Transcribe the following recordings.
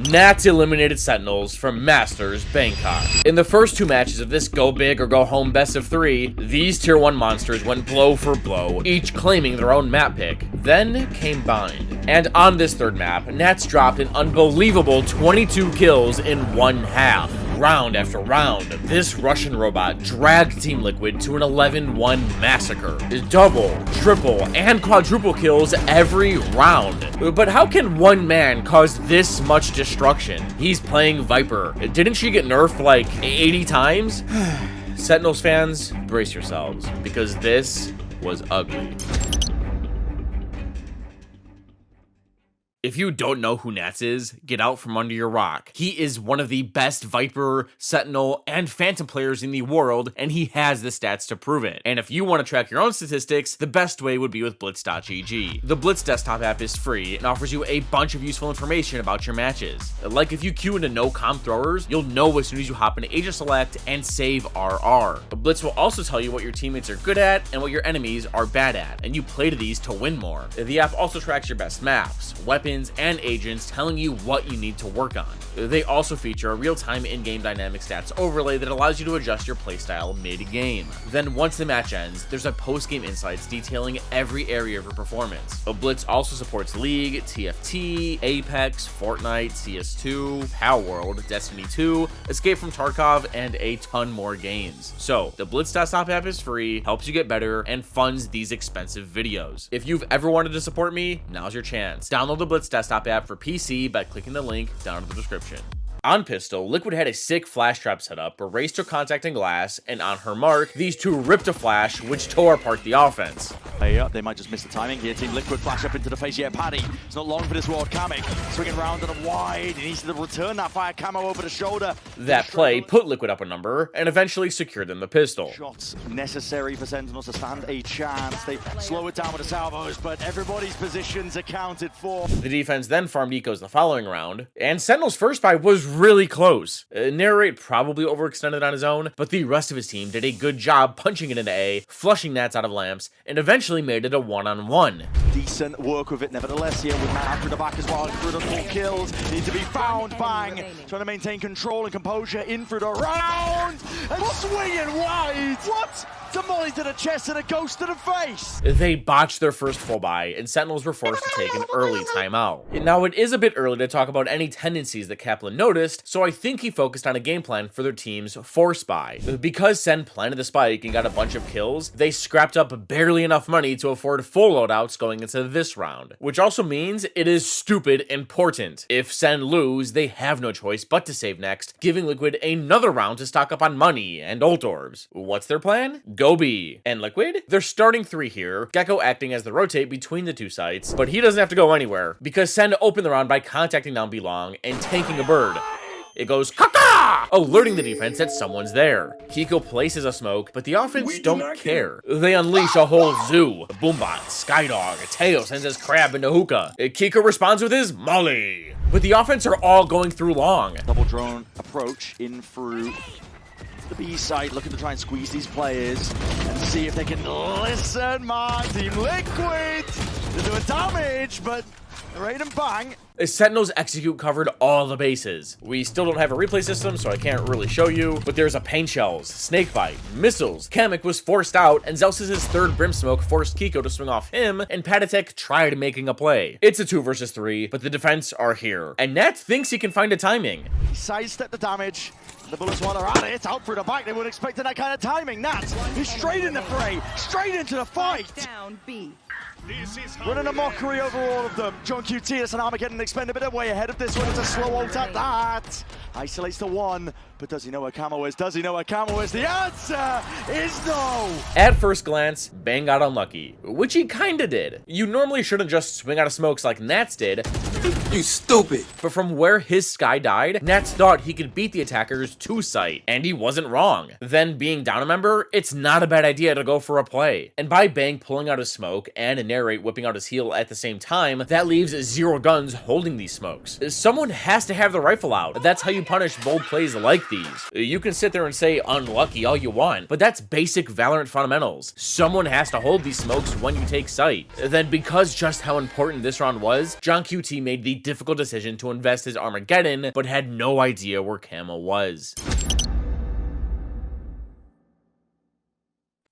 nAts eliminated Sentinels from Masters Bangkok. In the first two matches of this go big or go home best of 3, these tier 1 monsters went blow for blow, each claiming their own map pick. Then came Bind. And on this third map, nAts dropped an unbelievable 22 kills in one half. Round after round, this Russian robot dragged Team Liquid to an 11-1 massacre. Double, triple, and quadruple kills every round. But how can one man cause this much destruction? He's playing Viper. Didn't she get nerfed like 80 times? Sentinels fans, brace yourselves, because this was ugly. If you don't know who nAts is, get out from under your rock. He is one of the best Viper, Sentinel, and Phantom players in the world, and he has the stats to prove it. And if you want to track your own statistics, the best way would be with Blitz.gg. The Blitz desktop app is free and offers you a bunch of useful information about your matches. Like if you queue into no comp throwers, you'll know as soon as you hop into Agent Select and save RR. Blitz will also tell you what your teammates are good at and what your enemies are bad at, and you play to these to win more. The app also tracks your best maps, weapons, and agents, telling you what you need to work on. They also feature a real-time in-game dynamic stats overlay that allows you to adjust your playstyle mid-game. Then once the match ends, there's a post-game insights detailing every area of your performance. Blitz also supports League, TFT, Apex, Fortnite, CS2, Palworld, Destiny 2, Escape from Tarkov, and a ton more games. So, the Blitz desktop app is free, helps you get better, and funds these expensive videos. If you've ever wanted to support me, now's your chance. Download the Blitz desktop app for PC by clicking the link down in the description. On Pistol, Liquid had a sick flash trap setup, erased her contact in glass, and on her mark, these two ripped a flash, which tore apart the offense. They might just miss the timing here. Team Liquid flash up into the face. Yeah, Paddy, it's not long for this ward. Kamek swinging round and wide. He needs to return that fire camo over the shoulder. That play put Liquid up a number and eventually secured them the pistol. Shots necessary for Sentinels to stand a chance. They slow it down with the salvos, but everybody's positions accounted for. The defense then farmed ecos the following round, and Sentinel's first buy was really close. Narrate probably overextended on his own, but the rest of his team did a good job punching it into A, flushing nAts out of lamps, and eventually made it a one-on-one. Decent work with it nevertheless here with man after the back as well. Through the 4 kills, need to be found. Bang! Trying to maintain control and composure in through the round and swinging wide. What? Somebody to the chest and a ghost to the face. They botched their first full buy, and Sentinels were forced to take an early timeout. Now, it is a bit early to talk about any tendencies that Kaplan noticed, so I think he focused on a game plan for their team's force buy. Because Sen planted the spike and got a bunch of kills, they scrapped up barely enough money to afford full loadouts going into this round, which also means it is stupid important. If Sen lose, they have no choice but to save next, giving Liquid another round to stock up on money and ult orbs. What's their plan? Go B. And Liquid? They're starting 3 here, Gecko acting as the rotate between the two sites, but he doesn't have to go anywhere, because Sen opened the round by contacting down B long and tanking a bird. It goes caca, alerting the defense that someone's there. Kiko places a smoke, but the offense don't care. They unleash a whole zoo. Boombot, Skydog, Teo sends his crab into hookah. Kiko responds with his molly. But the offense are all going through long. Double drone approach in through the B side, looking to try and squeeze these players and see if they can listen, man. Team Liquid, they're doing damage, but right and bang. Sentinels execute covered all the bases. We still don't have a replay system, so I can't really show you, but there's a pain shells, snakebite, missiles. Kamek was forced out, and Zeus' third brim smoke forced Kiko to swing off him, and Patatek tried making a play. It's a 2 versus 3, but the defense are here, and nAts thinks he can find a timing. He sidestepped the damage. The bullets while they're at it, it's out through the back. They weren't expecting that kind of timing. nAts, he's straight in the fray, straight into the fight. Down B. Running a mockery over all of them. John QT, that's an Armageddon expended, a bit way ahead of this one. It's a slow ult at that. Isolates the 1, but does he know where Camo is? Does he know where Camo is? The answer is no! At first glance, Bang got unlucky, which he kinda did. You normally shouldn't just swing out of smokes like nAts did. You stupid! But from where his sky died, nAts thought he could beat the attackers to sight, and he wasn't wrong. Then being down a member, it's not a bad idea to go for a play. And by Bang pulling out his smoke and Narrate whipping out his heal at the same time, that leaves 0 guns holding these smokes. Someone has to have the rifle out. That's how you punish bold plays like these. You can sit there and say unlucky all you want, but that's basic Valorant fundamentals. Someone has to hold these smokes when you take sight. Then because just how important this round was, John QT made made the difficult decision to invest his Armageddon, but had no idea where Camo was.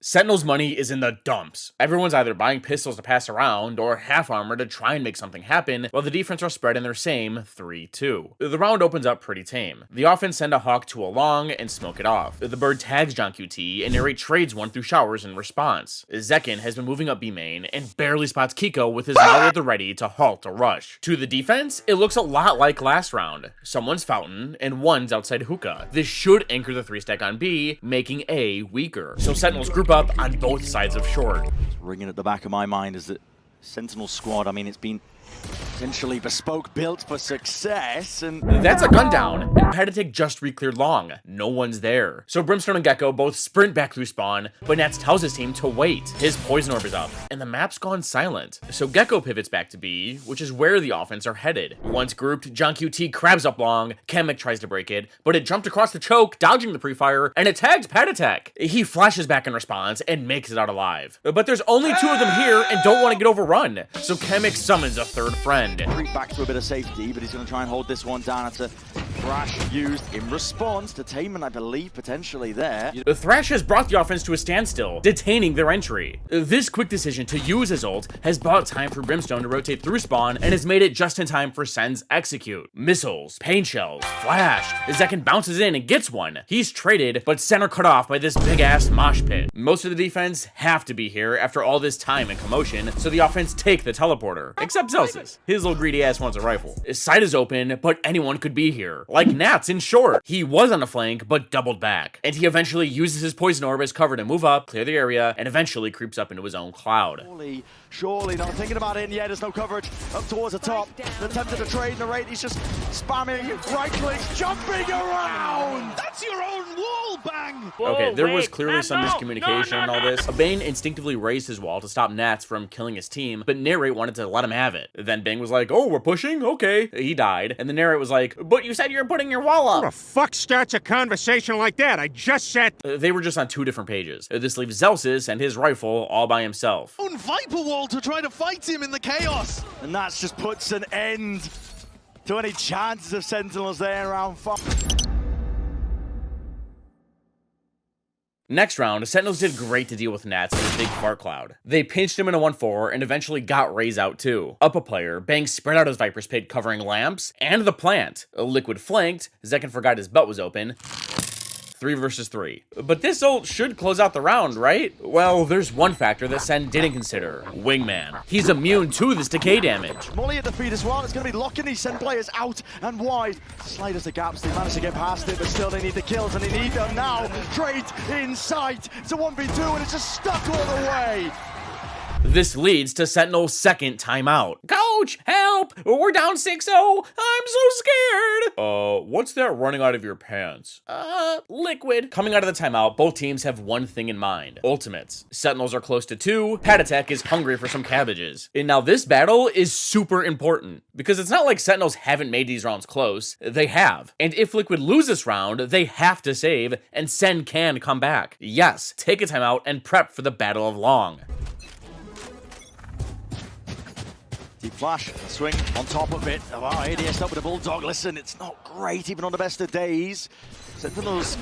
Sentinel's money is in the dumps. Everyone's either buying pistols to pass around or half armor to try and make something happen, while the defense are spread in their same 3-2. The round opens up pretty tame. The offense send a Hawk to a long and smoke it off. The bird tags John QT and narrate trades one through showers in response. Zekin has been moving up B main and barely spots Kiko with his molly at the ready to halt a rush. To the defense, it looks a lot like last round. Someone's Fountain and one's outside Hookah. This should anchor the 3-stack on B, making A weaker. So Sentinels group up on both sides of short. Ringing at the back of my mind is that Sentinel squad, I mean, it's been essentially bespoke, built for success, and that's a gun down, and Patatic just re-cleared long. No one's there. So Brimstone and Gecko both sprint back through spawn, but nAts tells his team to wait. His poison orb is up, and the map's gone silent. So Gecko pivots back to B, which is where the offense are headed. Once grouped, John QT crabs up long, Kamek tries to break it, but it jumped across the choke, dodging the pre-fire, and it tags Patatic. He flashes back in response and makes it out alive. But there's only two of them here and don't want to get overrun, so Kamek summons a third friend. Creep back to a bit of safety, but he's going to try and hold this one down. It's a Thrash used in response to Taman, I believe, potentially there. The Thrash has brought the offense to a standstill, detaining their entry. This quick decision to use his ult has bought time for Brimstone to rotate through spawn and has made it just in time for Sen's execute. Missiles, pain shells, flash. Zekin bounces in and gets one. He's traded, but Sen are cut off by this big-ass mosh pit. Most of the defense have to be here after all this time and commotion, so the offense take the teleporter. Except Zelsis. His little greedy ass wants a rifle. His side is open, but anyone could be here. Like nAts in short. He was on the flank, but doubled back. And he eventually uses his poison orb as cover to move up, clear the area, and eventually creeps up into his own cloud. Surely not thinking about it, and yeah, there's no coverage up towards the top. Attempted to trade, narrate, he's just spamming right clicks, jumping around! That's your own wall, bang! Okay, there was clearly some miscommunication in all this. Bane instinctively raised his wall to stop nAts from killing his team, but Narrate wanted to let him have it. Then Bane was like, oh, we're pushing? Okay. He died, and the Narrate was like, but you said you were putting your wall up. Who the fuck starts a conversation like that? I just said... They were just on two different pages. This leaves Zelsis and his rifle all by himself. On Viper Wall to try to fight him in the chaos. And that just puts an end to any chances of Sentinels there in round 5. Next round, Sentinels did great to deal with nAts in his big fart cloud. They pinched him in a 1-4 and eventually got Raze out too. Up a player, Bang spread out his Viper's Pit covering lamps and the plant. Liquid flanked, Zekin forgot his belt was open. 3 versus 3. But this ult should close out the round, right? Well, there's one factor that Sen didn't consider. Wingman. He's immune to this decay damage. Molly at the feet as well. It's going to be locking these Sen players out and wide. Slight as the gaps. They managed to get past it, but still they need the kills and they need them now. Trade in sight. It's a 1v2 and it's just stuck all the way. This leads to Sentinel's second timeout. Coach, help! We're down 6-0. I'm so scared. What's that running out of your pants? Liquid. Coming out of the timeout, both teams have one thing in mind. Ultimates. Sentinels are close to 2. Patatek is hungry for some cabbages. And now this battle is super important because it's not like Sentinels haven't made these rounds close. They have. And if Liquid lose this round, they have to save and Sen can come back. Yes, take a timeout and prep for the Battle of Long. Deep flash, a swing on top of it. Oh, ADS up with a bulldog. Listen, it's not great even on the best of days. Sentinels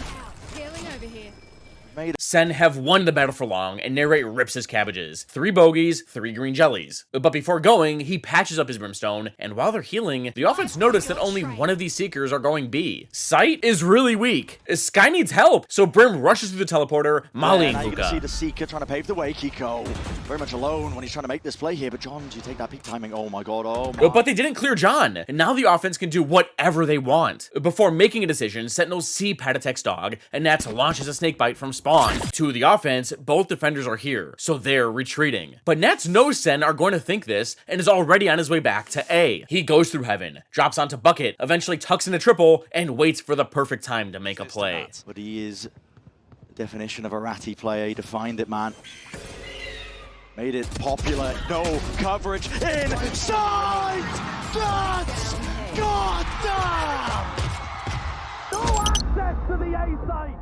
Sen have won the battle for Long, and Narrate rips his cabbages. 3 bogeys, 3 green jellies. But before going, he patches up his Brimstone, and while they're healing, the offense notice that only one of these Seekers are going B. Sight is really weak. Sky needs help, so Brim rushes through the teleporter, mollying Hookah. You can see the Hookah. Seeker trying to pave the way. Kiko very much alone when he's trying to make this play here, but John, do you take that peak timing? Oh my god, oh my. But they didn't clear John, and now the offense can do whatever they want. Before making a decision, Sentinels see Patatek's dog, and nAts launches a snakebite from spawn. To the offense, both defenders are here, so they're retreating. But nAts knows Sen are going to think this, and is already on his way back to A. He goes through heaven, drops onto bucket, eventually tucks into triple, and waits for the perfect time to make a play. But he is the definition of a ratty player. He defined it, man. Made it popular. No coverage inside. That's goddamn. No access to the A side.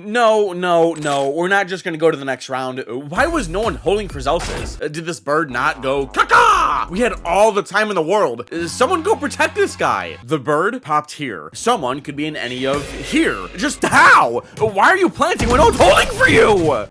No, we're not just gonna go to the next round. Why was no one holding for Zelsis? Did this bird not go caca? We had all the time in the world. Someone go protect this guy. The bird popped here. Someone could be in any of here. Just how? Why are you planting when no one's holding for you?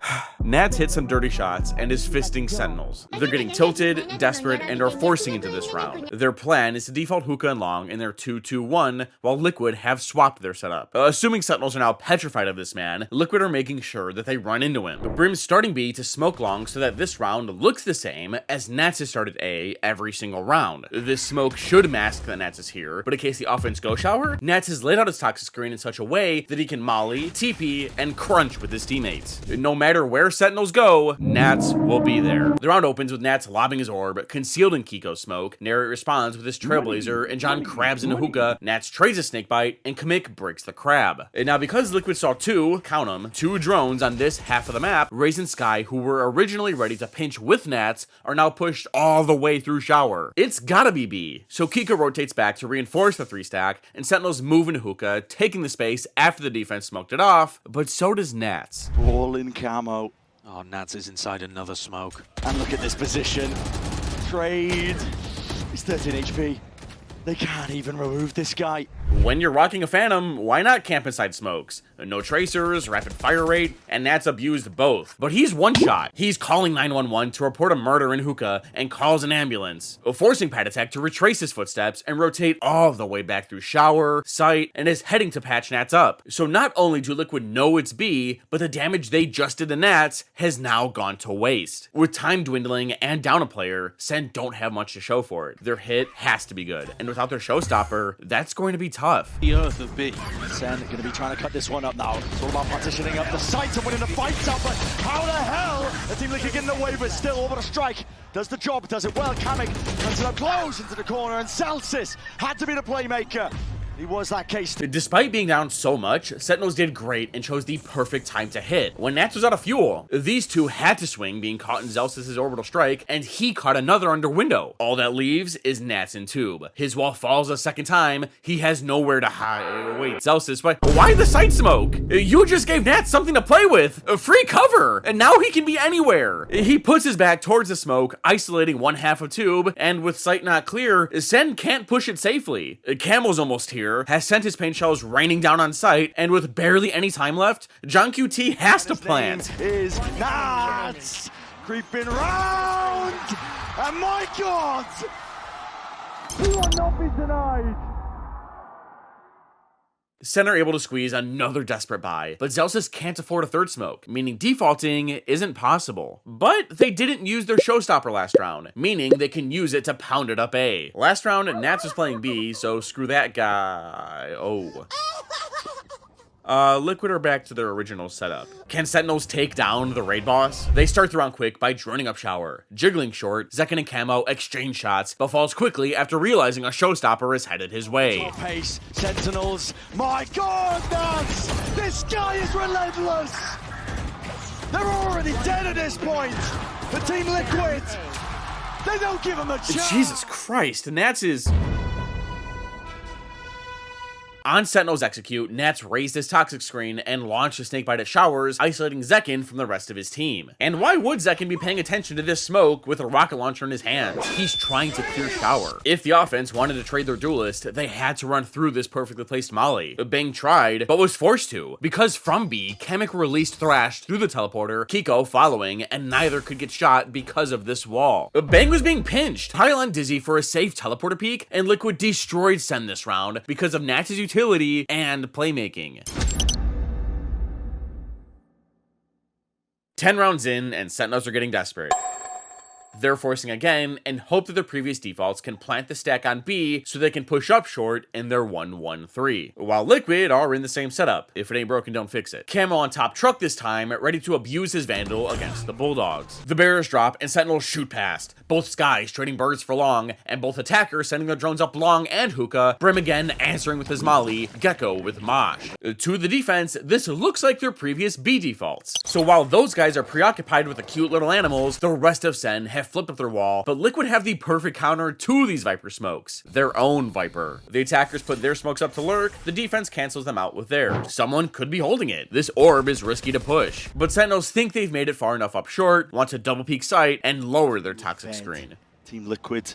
nAts hit some dirty shots and is fisting Sentinels. They're getting tilted, desperate, and are forcing into this round. Their plan is to default Hookah and Long in their 2-2-1, while Liquid have swapped their setup. Assuming Sentinels are now petrified of this man, Liquid are making sure that they run into him. Brim's starting B to smoke Long so that this round looks the same as nAts has started A every single round. This smoke should mask that nAts is here, but in case the offense go shower, nAts has laid out his toxic screen in such a way that he can molly, TP, and crunch with his teammates. No matter where Sentinels go, nAts will be there. The round opens with nAts lobbing his orb, concealed in Kiko's smoke. Narrate responds with his Trailblazer, and John crabs into Hookah. nAts trades a snakebite, and Kamik breaks the crab. And now because Liquid saw two drones on this half of the map, Raze and Sky, who were originally ready to pinch with nAts, are now pushed all the way through shower. It's gotta be B. So Kiko rotates back to reinforce the 3-stack, and Sentinels move into Hookah, taking the space after the defense smoked it off, but so does nAts. All in camo. Oh, nAts is inside another smoke. And look at this position. Trade. He's 13 HP. They can't even remove this guy. When you're rocking a Phantom, why not camp inside smokes? No tracers, rapid fire rate, and nAts abused both. But he's one shot. He's calling 911 to report a murder in Hookah and calls an ambulance, forcing Patatek to retrace his footsteps and rotate all the way back through shower, site, and is heading to patch nAts up. So not only do Liquid know it's B, but the damage they just did to nAts has now gone to waste. With time dwindling and down a player, Sen don't have much to show for it. Their hit has to be good, and without their showstopper, that's going to be tough. The earth of B. Sen going to be trying to cut this one up now. It's all about partitioning up the site and winning the fights out, but how the hell? The team Liquid getting away, but still Orbital Strike does the job, does it well. Kamik comes it up close into the corner, and Celsius had to be the playmaker. He was that case. Despite being down so much, Sentinels did great and chose the perfect time to hit. When nAts was out of fuel, these two had to swing, being caught in Zelsis' orbital strike, and he caught another under window. All that leaves is nAts in tube. His wall falls a second time. He has nowhere to hide. Wait, Zelsis, why the side smoke? You just gave nAts something to play with. Free cover, and now he can be anywhere. He puts his back towards the smoke, isolating one half of tube, and with sight not clear, Sen can't push it safely. Camel's almost here. Has sent his paint shells raining down on site, and with barely any time left, John QT has to plant. Is nAts creeping round, and my God, he will not be denied. Sen are able to squeeze another desperate buy, but Zelsis can't afford a third smoke, meaning defaulting isn't possible. But they didn't use their showstopper last round, meaning they can use it to pound it up A. Last round, nAts was playing B, so screw that guy. Oh. Liquid are back to their original setup. Can Sentinels take down the raid boss? They start the round quick by droning up shower. Jiggling short, Zekin and Camo exchange shots, but falls quickly after realizing a showstopper is headed his way. Pace, Sentinels, my God, nAts! This guy is relentless! They're already dead at this point! The Team Liquid, they don't give him a chance! Jesus Christ, nAts is... On Sentinels execute, nAts raised his toxic screen and launched a snakebite at showers, isolating Zekin from the rest of his team. And why would Zekin be paying attention to this smoke with a rocket launcher in his hands? He's trying to clear shower. If the offense wanted to trade their duelist, they had to run through this perfectly placed molly. Bang tried, but was forced to, because from B, Kamik released Thrash through the teleporter, Kiko following, and neither could get shot because of this wall. Bang was being pinched, pile on Dizzy for a safe teleporter peek, and Liquid destroyed Sen this round because of nAts' utility and playmaking. 10 rounds in, and Sentinels are getting desperate. They're forcing again and hope that their previous defaults can plant the stack on B so they can push up short in their 1-1-3. While Liquid are in the same setup. If it ain't broken, don't fix it. Camo on top truck this time, ready to abuse his Vandal against the Bulldogs. The barriers drop and Sentinels shoot past. Both Skies trading birds for Long, and both attackers sending their drones up Long and Hookah. Brim again answering with his Molly, Gecko with Mosh. To the defense, this looks like their previous B defaults. So while those guys are preoccupied with the cute little animals, the rest of Sen has have flipped up their wall, but Liquid have the perfect counter to these Viper smokes. Their own Viper. The attackers put their smokes up to lurk, the defense cancels them out with theirs. Someone could be holding it. This orb is risky to push. But Sentinels think they've made it far enough up short, want to double peek sight, and lower their toxic screen. Team Liquid.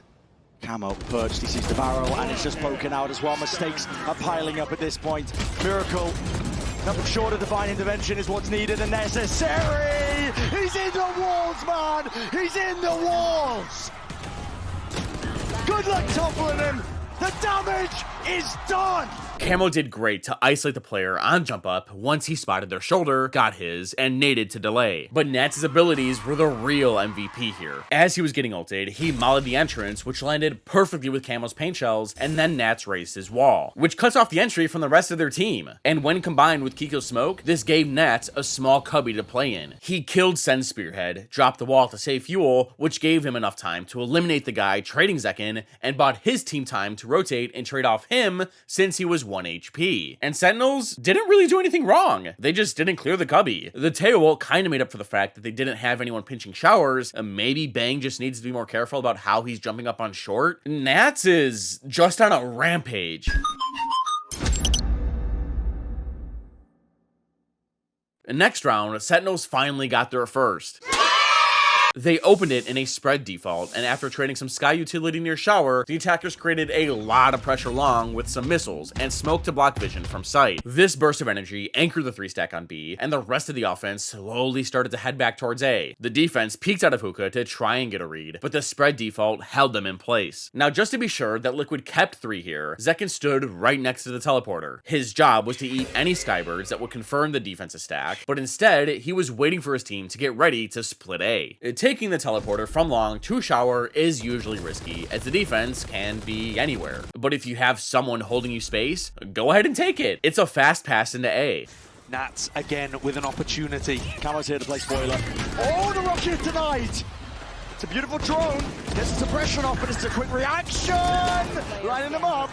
Camo perched, he sees the barrel, and it's just broken out as well. Mistakes are piling up at this point. Miracle, nothing short of divine intervention is what's needed and necessary. He's in the walls, man! He's in the walls! Good luck toppling him! The damage is done! Camo did great to isolate the player on jump up once he spotted their shoulder, got his, and naded to delay. But nAts' abilities were the real MVP here. As he was getting ulted, he mollied the entrance, which landed perfectly with Camo's paint shells, and then nAts raised his wall, which cuts off the entry from the rest of their team. And when combined with Kiko's smoke, this gave nAts a small cubby to play in. He killed Sen's spearhead, dropped the wall to save fuel, which gave him enough time to eliminate the guy trading Zekin, and bought his team time to rotate and trade off him since he was 1 HP. And Sentinels didn't really do anything wrong. They just didn't clear the cubby. The Teo ult kind of made up for the fact that they didn't have anyone pinching showers, and maybe Bang just needs to be more careful about how he's jumping up on short. nAts is just on a rampage. Next round, Sentinels finally got their first. They opened it in a spread default, and after trading some sky utility near shower, the attackers created a lot of pressure long with some missiles and smoke to block vision from sight. This burst of energy anchored the 3-stack on B, and the rest of the offense slowly started to head back towards A. The defense peeked out of hookah to try and get a read, but the spread default held them in place. Now, just to be sure that Liquid kept 3 here, Zekin stood right next to the teleporter. His job was to eat any skybirds that would confirm the defense's stack, but instead, he was waiting for his team to get ready to split A. Taking the teleporter from long to shower is usually risky, as the defense can be anywhere. But if you have someone holding you space, go ahead and take it. It's a fast pass into A. nAts again with an opportunity. Camo's here to play spoiler. Oh, the rocket denied! It's a beautiful drone. Gets the suppression off, but it's a quick reaction! Lining them up.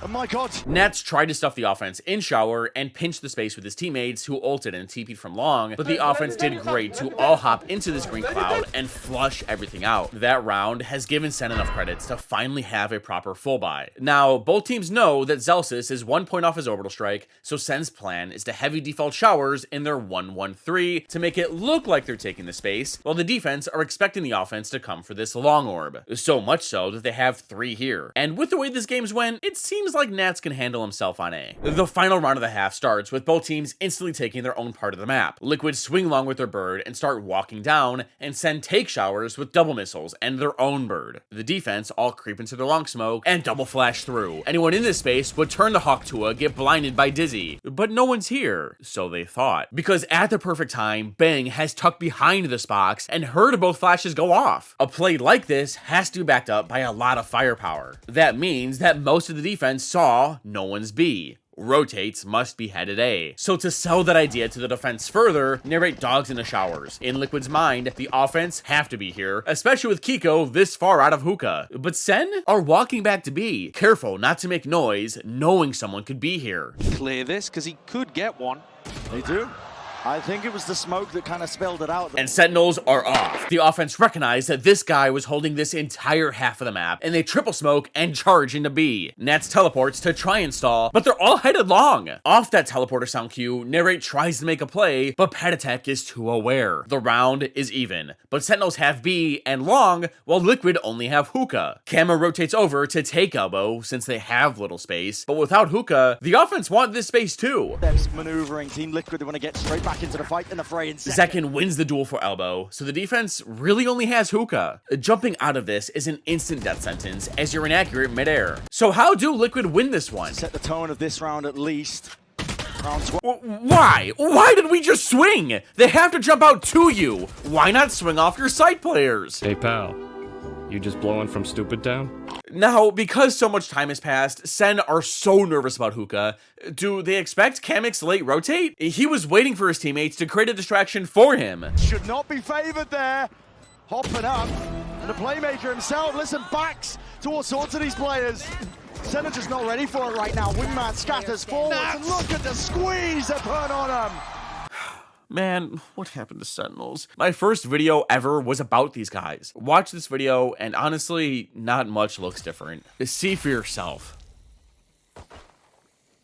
Oh my god. nAts tried to stuff the offense in shower and pinch the space with his teammates who ulted and TP'd from long, but the offense did great to all hop into this green cloud and flush everything out. That round has given Sen enough credits to finally have a proper full buy. Now, both teams know that Zelsis is 1 point off his orbital strike, so Sen's plan is to heavy default showers in their 1-1-3 to make it look like they're taking the space, while the defense are expecting the offense to come for this long orb. So much so that they have 3 here. And with the way this game's went, it seems like nAts can handle himself on A. The final round of the half starts with both teams instantly taking their own part of the map. Liquid swing long with their bird and start walking down, and Sen take showers with double missiles and their own bird. The defense all creep into their long smoke and double flash through. Anyone in this space would turn the Hawk to a get blinded by Dizzy. But no one's here, so they thought. Because at the perfect time, Bang has tucked behind this box and heard both flashes go off. A play like this has to be backed up by a lot of firepower. That means that most of the defense saw no one's B. Rotates must be headed A. So to sell that idea to the defense further, narrate dogs in the showers. In Liquid's mind, the offense have to be here, especially with Kiko this far out of hookah. But Sen are walking back to B, careful not to make noise, knowing someone could be here. Clear this, because he could get one. They do. I think it was the smoke that kind of spelled it out. And Sentinels are off. The offense recognized that this guy was holding this entire half of the map, and they triple smoke and charge into B. nAts teleports to try and stall, but they're all headed long. Off that teleporter sound cue, Narrate tries to make a play, but Patatek is too aware. The round is even, but Sentinels have B and long, while Liquid only have hookah. Camo rotates over to take elbow, since they have little space, but without hookah, the offense want this space too. There's maneuvering. Team Liquid want to get straight back into the fight in the fray in second. Zekin wins the duel for elbow, so the defense really only has hookah. Jumping out of this is an instant death sentence, as you're inaccurate midair. So how do Liquid win this one? Set the tone of this round at least. Round 12. Why? Why did we just swing? They have to jump out to you. Why not swing off your side players? Hey pal, you just blowing from stupid town? Now, because so much time has passed, Sen are so nervous about hookah. Do they expect Kamik's late rotate? He was waiting for his teammates to create a distraction for him. Should not be favored there. Hopping up. And the playmaker himself, listen, backs to all sorts of these players. Sen are just not ready for it right now. Wingman scatters forwards, and look at the squeeze they put on him. Man, what happened to Sentinels? My first video ever was about these guys. Watch this video, and honestly, not much looks different. See for yourself.